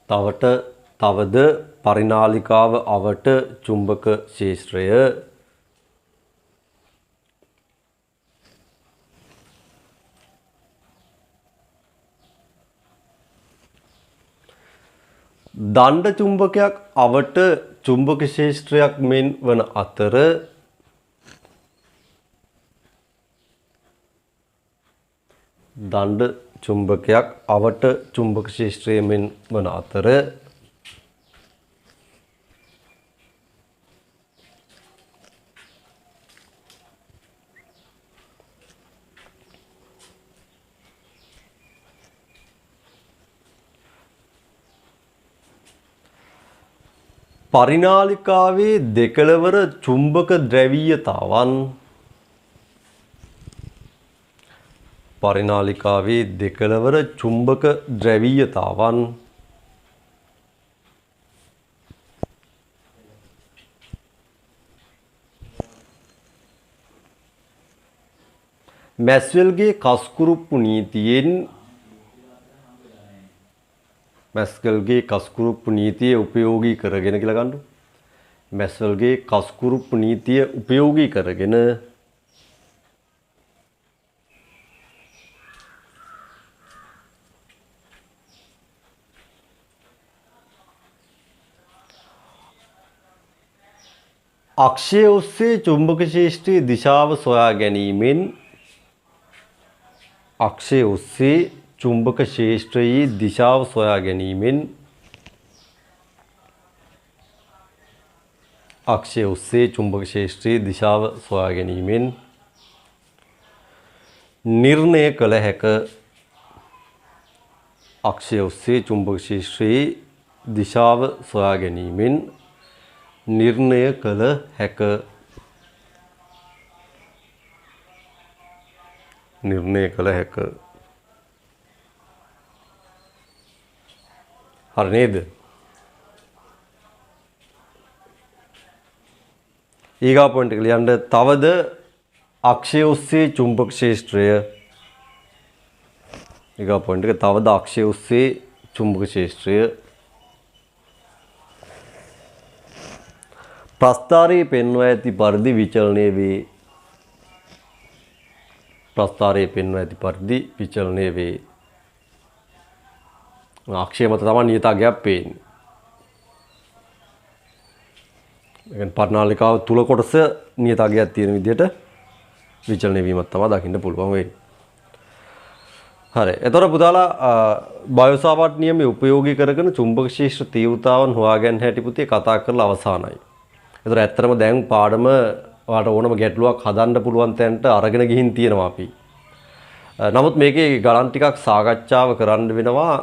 තවද පරිනාලිකාව අවට චුම්බක ශේෂ්ත්‍රය දණ්ඩ චුම්බකයක් අවට චුම්බක ශේෂ්ත්‍රයක් මෙන් වන අතර දණ්ඩ චුම්බකයක් අවට චුම්බක ශේෂ්ත්‍රය මෙන් වන අතර පරිනාලිකාවේ දෙකළවර චුම්බක ද්‍රවීයතාවන් පරිනාලිකාවේ දෙකළවර චුම්බක ද්‍රවීයතාවන් මැස්වෙල්ගේ කස්කුරුප්පු නීතියෙන් මැස්වෙල්ගේ කස්කුරුප්පු නීතිය උපයෝගී කරගෙන කියලා ගන්න. මැස්වෙල්ගේ කස්කුරුප්පු නීතිය උපයෝගී කරගෙන අක්ෂය ඔස්සේ චුම්බක ක්ෂේත්‍රයේ දිශාව සොයා ගැනීමෙන් අක්ෂය ඔස්සේ චුම්බක ක්ෂේත්‍රයේ දිශාව සොයා ගැනීමෙන් අක්ෂය ඔස්සේ චුම්බක ක්ෂේත්‍රයේ දිශාව සොයා ගැනීමෙන් නිර්ණය කළ හැක අක්ෂය ඔස්සේ චුම්බක ක්ෂේත්‍රයේ දිශාව සොයා ගැනීමෙන් නිර්ණය කළ හැක නිර්ණය කළ හැක හරි නේද? ඊගා පොයින්ට් එක ලියන්න. තවද අක්ෂය ඔස්සේ චුම්බක ක්ෂේත්‍රය ඊගා පොයින්ට් එක තවද අක්ෂය ඔස්සේ චුම්බක ක්ෂේත්‍රය ප්‍රස්ථාරයේ පෙන්වා ඇති පරිදි විචලනය වේ. ප්‍රස්ථාරයේ පෙන්වා ඇති පරිදි විචලනය වේ. අක්ෂය මත තමයි නියතාගයක් පේන්නේ. ඒ කියන්නේ පර්ණාලිකාව තුල කොටස නියතාගයක් තියෙන විදිහට විචලනය වීමක් තමයි දකින්න පුළුවන් වෙන්නේ. හරි. එතකොට පුතාලා බයෝසාවර්ට් නියමයේ උපයෝගී කරගෙන චුම්බක ක්ෂේත්‍ර තීව්‍රතාවන් හොයාගන්න හැටි පුතේ කතා කරලා අවසానයි. එතකොට ඇත්තටම දැන් පාඩම ඔයාලට ඕනම ගැටලුවක් හදන්න පුළුවන් තැනට අරගෙන ගිහින් තියෙනවා අපි. නමුත් මේකේ ගණන් ටිකක් සාකච්ඡාව කරන්න වෙනවා.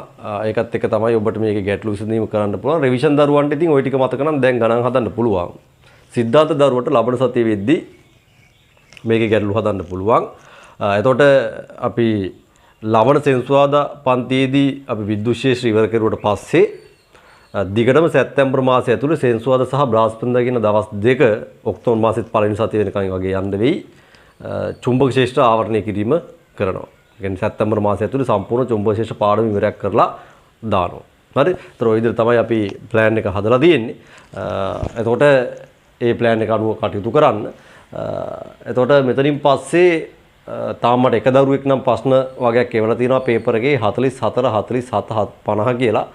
ඒකත් එක්ක තමයි ඔබට මේකේ ගැටලු විසඳීම කරන්න පුළුවන්. රිවිෂන් දරුවන්ට ඉතින් ওই ටික මතක නම් දැන් ගණන් හදන්න පුළුවන්. සිද්ධාන්ත දරුවට ලබන සතියේ වෙද්දී මේකේ ගැටලු හදන්න පුළුවන්. එතකොට අපි ලබන සෙන්සුරාදා පන්තියේදී අපි විද්‍යුත් ශාස්ත්‍ර ඉවර කරුවට පස්සේ දිගටම සැප්තැම්බර් මාසය ඇතුළේ සෙන්සුරාදා සහ බ්‍රහස්පතින්දා කියන දවස් දෙක ඔක්තෝබර් මාසෙත් පළවෙනි සතිය වෙනකන් වගේ යන්න වෙයි. චුම්බක ශාස්ත්‍ර ආවරණය කිරීම කරනවා. ඒ කියන්නේ සැප්තැම්බර් මාසය ඇතුළේ සම්පූර්ණ චුම්බක ශාස්ත්‍ර පාඩම ඉවරයක් කරලා දානවා. හරි. ඒතර ඔය විදිහට තමයි අපි ප්ලෑන් එක හදලා තියෙන්නේ. එතකොට ඒ ප්ලෑන් එක අනුව කටයුතු කරන්න. එතකොට මෙතනින් පස්සේ තාම මට එක දරුවෙක් නම් ප්‍රශ්න වගේක් එවලා තියෙනවා පේපර් එකේ 44 47 50 කියලා.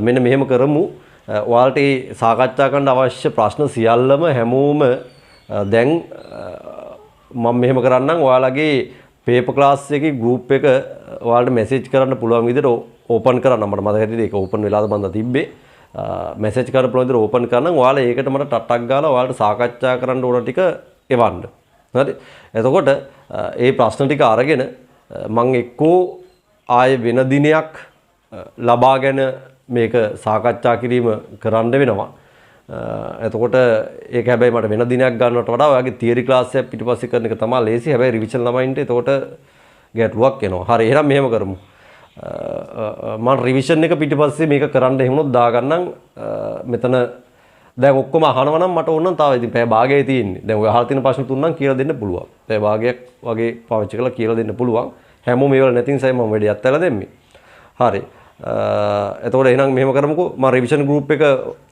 මෙන්න මෙහෙම කරමු. ඔයාලට මේ සාකච්ඡා කරන්න අවශ්‍ය ප්‍රශ්න සියල්ලම හැමෝම දැන් මම මෙහෙම කරන්නම්. ඔයාලගේ පේපර් ක්ලාස් එකේ ගෲප් එක ඔයාලට මැසේජ් කරන්න පුළුවන් විදිහට ඕපන් කරන්න. මට මතක හිටියේ ඒක ඕපන් වෙලාද මන්ද තිබ්බේ. මැසේජ් කරන්න පුළුවන් විදිහට ඕපන් කරනම් ඔයාලා ඒකට මට ටට්ටක් ගාලා ඔයාලට සාකච්ඡා කරන්න ඕන ටික එවන්න. හරි. එතකොට ඒ ප්‍රශ්න ටික අරගෙන මම එක්කෝ ආයේ වෙන දිනයක් ලබාගෙන මේක සාකච්ඡා කිරීම කරන්න වෙනවා. එතකොට ඒක හැබැයි මට වෙන දිනයක් ගන්නවට වඩා ඔයාගේ තියරි ක්ලාස් එක පිටිපස්සේ කරන එක තමයි ලේසි. හැබැයි රිවිෂන් ළමයින්ට එතකොට ගැටලුවක් එනවා. හරි. එහෙනම් මෙහෙම කරමු. මම රිවිෂන් එක පිටිපස්සේ මේක කරන්න එහෙමනොත් දාගන්නම්. මෙතන දැන් ඔක්කොම අහනවා නම් මට ඕන නම් තව ඉතින් පැය භාගයයි තියෙන්නේ. දැන් ඔය අහලා තියෙන ප්‍රශ්න තුන නම් කියලා දෙන්න පුළුවන්. පැය භාගයක් වගේ පාවිච්චි කරලා කියලා දෙන්න පුළුවන්. හැමෝම මේවල නැති නිසා මම වැඩි අත්හැරලා දෙන්නේ. හරි. එතකොට එහෙනම් මෙහෙම කරමුකෝ. මම රිවිෂන් ගෲප් එක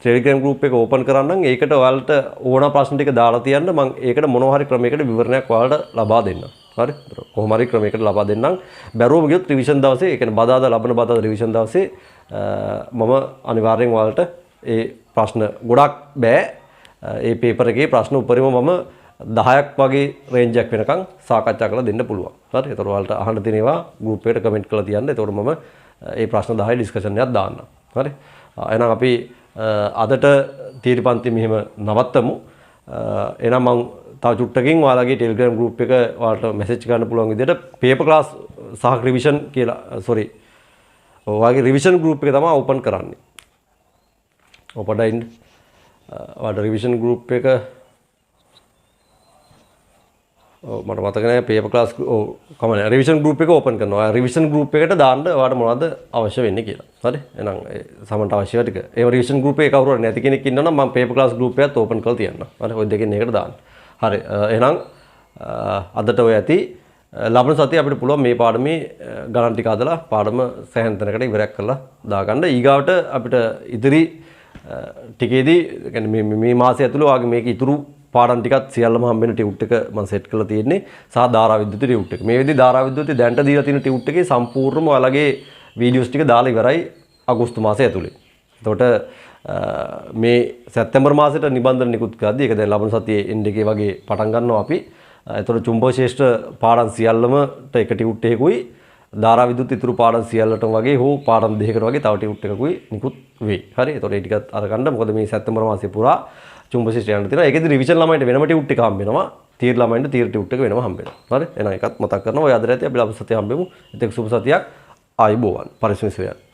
ටෙලිග්‍රෑම් ගෲප් එක ඕපන් කරන්නම්. ඒකට ඔයාලට ඕන ප්‍රශ්න ටික දාලා තියන්න. මම ඒකට මොනවා හරි ක්‍රමයකට විවරණයක් ඔයාලට ලබා දෙන්නම්. හරි. කොහොම හරි ක්‍රමයකට ලබා දෙන්නම්. බැරුවම ගියොත් රිවිෂන් දවසේ, ඒ කියන්නේ බදාදා ලබන බදාදා රිවිෂන් දවසේ මම අනිවාර්යෙන් ඔයාලට ඒ ප්‍රශ්න ගොඩක් බෑ. ඒ පේපර් එකේ ප්‍රශ්න උඩරිම මම 10ක් වගේ රේන්ජ් එකක් වෙනකන් සාකච්ඡා කරලා දෙන්න පුළුවන්. හරි. ඒතකොට ඔයාලට අහන්න තියෙන ඒවා ගෲප් එකට කමෙන්ට් කරලා තියන්න. ඒතකොට මම ඒ ප්‍රශ්න 10 ඩිස්කෂන් එකක් දාන්නම්. හරි. එහෙනම් අපි අදට තීරි පන්ති මෙහෙම නවත්තමු. එහෙනම් මම තව චුට්ටකින් ඔයාලගේ ටෙලිග්‍රෑම් ගෲප් එක ඔයාලට මැසේජ් කරන්න පුළුවන් විදිහට පේපර් ක්ලාස් සහ රිවිෂන් කියලා ඔයාගේ රිවිෂන් ගෲප් එක තමයි ඕපන් කරන්නේ. ඔපඩයින් ඔයාලට රිවිෂන් ගෲප් එක මට මතක නැහැ පේපර් ක්ලාස් කමන්නේ රිවිෂන් ගෲප් එක ඕපන් කරනවා. රිවිෂන් ගෲප් එකට දාන්න ඔයාලට මොනවද අවශ්‍ය වෙන්නේ කියලා. හරි. එහෙනම් සමන්ට අවශ්‍ය ටික. ඒ රිවිෂන් ගෲප් එකේ කවුරු හරි නැති කෙනෙක් ඉන්නවා නම් මම පේපර් ක්ලාස් ගෲප් එකත් ඕපන් කරලා තියන්නම්. හරි. ඔය දෙකෙන් එකකට දාන්න. හරි. එහෙනම් අදට ඔය ඇති ලබන සතියේ අපිට පුළුවන් මේ පාඩමේ ගණන් ටික අදලා පාඩම සෑහෙන තැනකට ඉවරයක් කරලා දාගන්න. ඊගාවට අපිට ඉදිරි ටිකේදී කියන්නේ මේ මාසය ඇතුළේ ඔයාගේ මේක ඉතුරු පාඩම් ටිකත් සියල්ලම හම්බෙන ටියුට් එක මම සෙට් කරලා තියෙන්නේ සහ ධාරා විද්‍යුත් ටියුට් එක. මේ විදිහේ ධාරා විද්‍යුත් දැන්ට දීලා තියෙන ටියුට් එකේ සම්පූර්ණම ඔයාලගේ වීඩියෝස් ටික දාලා ඉවරයි අගෝස්තු මාසය ඇතුළේ. එතකොට මේ සැප්තැම්බර් මාසෙට නිබන්ධන නිකුත් කරද්දී ඒක දැන් ලබන සතියේ එන්ඩ් එකේ වගේ පටන් ගන්නවා අපි. එතකොට චුම්බක ශේෂ්ඨ පාඩම් සියල්ලමට එක ටියුට් එකකුයි ධාරා විදුත් ඉතුරු පාඩම් සියල්ලටම වගේ හෝ පාඩම් දෙකකට වගේ තව ටියුට් එකකුයි නිකුත් වෙයි. හරි. එතකොට ඒ ටිකත් අරගන්න. මොකද මේ සැප්තැම්බර් මාසයේ පුරා චුම්බක ශේෂ්ඨ යන තියෙනවා. ඒකෙදි රිවිෂන් ළමයින්ට වෙනම ටියුට් එක හම්බ වෙනවා. තීර ළමයින්ට තීර ටියුට් එක වෙනම හම්බ වෙනවා. හරි. එහෙනම් ඒකත් මතක් කරනවා. ඔය අද රැතේ අපි ලබන සතියේ හම්බෙමු. එතෙක් සුබ සතියක්. ආයුබෝවන්. පරිස්සමෙන්